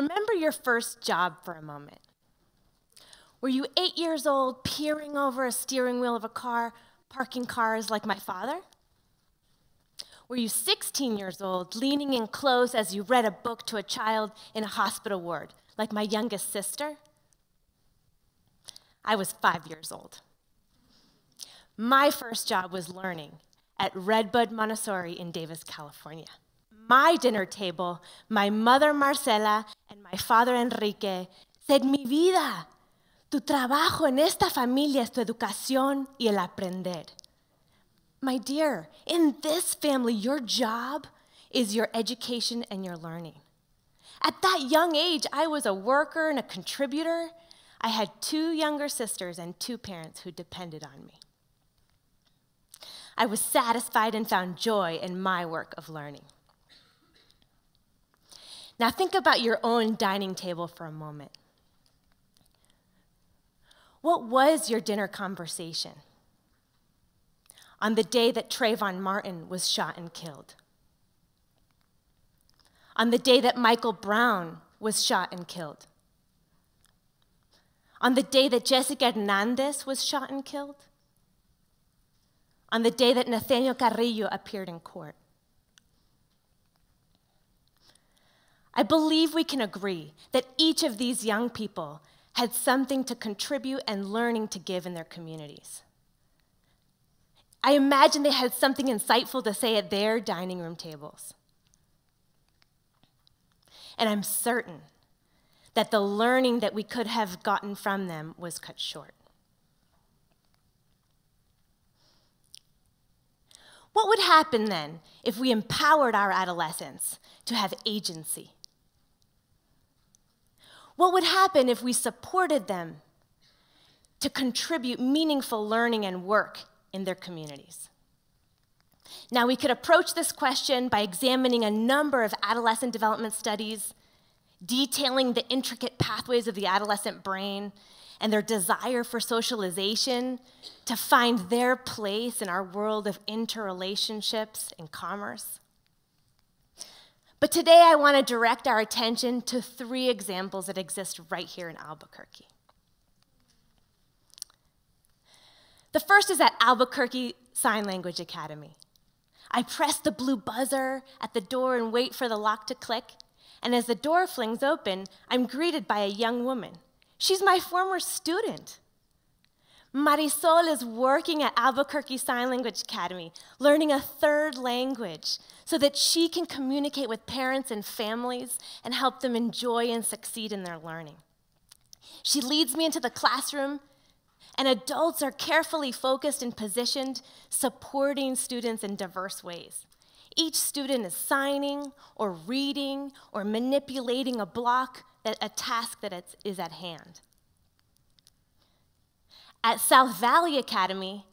remember your first job for a moment. Were you 8 years old, peering over a steering wheel of a car, parking cars like my father? Were you 16 years old, leaning in close as you read a book to a child in a hospital ward, like my youngest sister? I was 5 years old. My first job was learning at Redbud Montessori in Davis, California. My dinner table, my mother Marcela and my father Enrique said, "Mi vida, tu trabajo en esta familia es tu educación y el aprender." My dear, in this family, your job is your education and your learning. At that young age, I was a worker and a contributor. I had 2 younger sisters and 2 parents who depended on me. I was satisfied and found joy in my work of learning. Now think about your own dining table for a moment. What was your dinner conversation on the day that Trayvon Martin was shot and killed? On the day that Michael Brown was shot and killed? On the day that Jessica Hernandez was shot and killed? On the day that Nathaniel Carrillo appeared in court? I believe we can agree that each of these young people had something to contribute and learning to give in their communities. I imagine they had something insightful to say at their dining room tables. And I'm certain that the learning that we could have gotten from them was cut short. What would happen then if we empowered our adolescents to have agency? What would happen if we supported them to contribute meaningful learning and work in their communities? Now, we could approach this question by examining a number of adolescent development studies, detailing the intricate pathways of the adolescent brain and their desire for socialization to find their place in our world of interrelationships and commerce. But today I want to direct our attention to 3 examples that exist right here in Albuquerque. The first is at Albuquerque Sign Language Academy. I press the blue buzzer at the door and wait for the lock to click, and as the door flings open, I'm greeted by a young woman. She's my former student. Marisol is working at Albuquerque Sign Language Academy, learning a 3rd language so that she can communicate with parents and families and help them enjoy and succeed in their learning. She leads me into the classroom, and adults are carefully focused and positioned, supporting students in diverse ways. Each student is signing or reading or manipulating a task that is at hand. At South Valley Academy,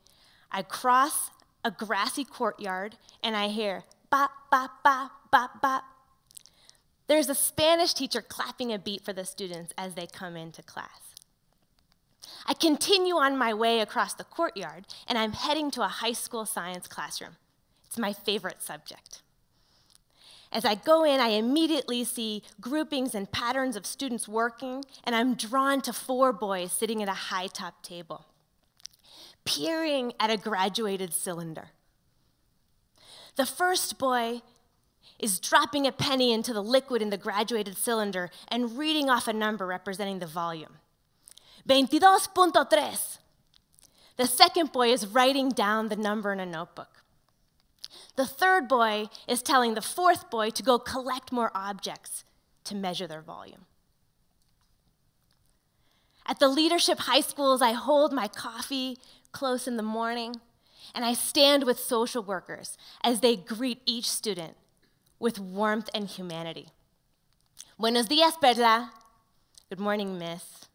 I cross a grassy courtyard and I hear bop, bop, bop, bop, bop. There's a Spanish teacher clapping a beat for the students as they come into class. I continue on my way across the courtyard and I'm heading to a high school science classroom. It's my favorite subject. As I go in, I immediately see groupings and patterns of students working, and I'm drawn to 4 boys sitting at a high-top table, peering at a graduated cylinder. The first boy is dropping a penny into the liquid in the graduated cylinder and reading off a number representing the volume. 22.3. The second boy is writing down the number in a notebook. The third boy is telling the fourth boy to go collect more objects to measure their volume. At the leadership high schools, I hold my coffee close in the morning, and I stand with social workers as they greet each student with warmth and humanity. Buenos días, Perla. Good morning, miss.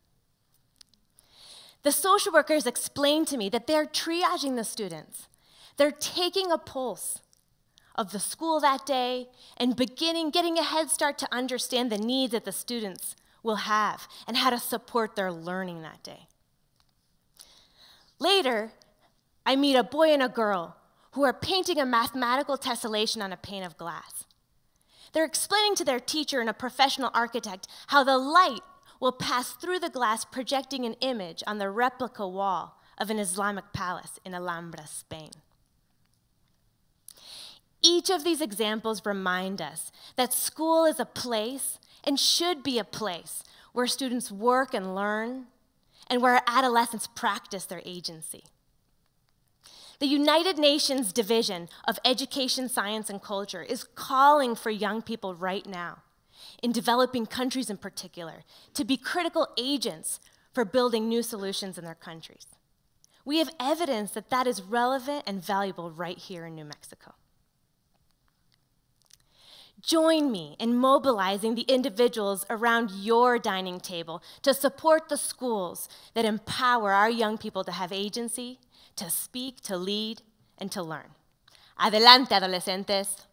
The social workers explain to me that they're triaging the students. They're taking a pulse of the school that day and getting a head start to understand the needs that the students will have and how to support their learning that day. Later, I meet a boy and a girl who are painting a mathematical tessellation on a pane of glass. They're explaining to their teacher and a professional architect how the light will pass through the glass, projecting an image on the replica wall of an Islamic palace in Alhambra, Spain. Each of these examples remind us that school is a place and should be a place where students work and learn, and where adolescents practice their agency. The United Nations Division of Education, Science, and Culture is calling for young people right now, in developing countries in particular, to be critical agents for building new solutions in their countries. We have evidence that that is relevant and valuable right here in New Mexico. Join me in mobilizing the individuals around your dining table to support the schools that empower our young people to have agency, to speak, to lead, and to learn. Adelante, adolescentes.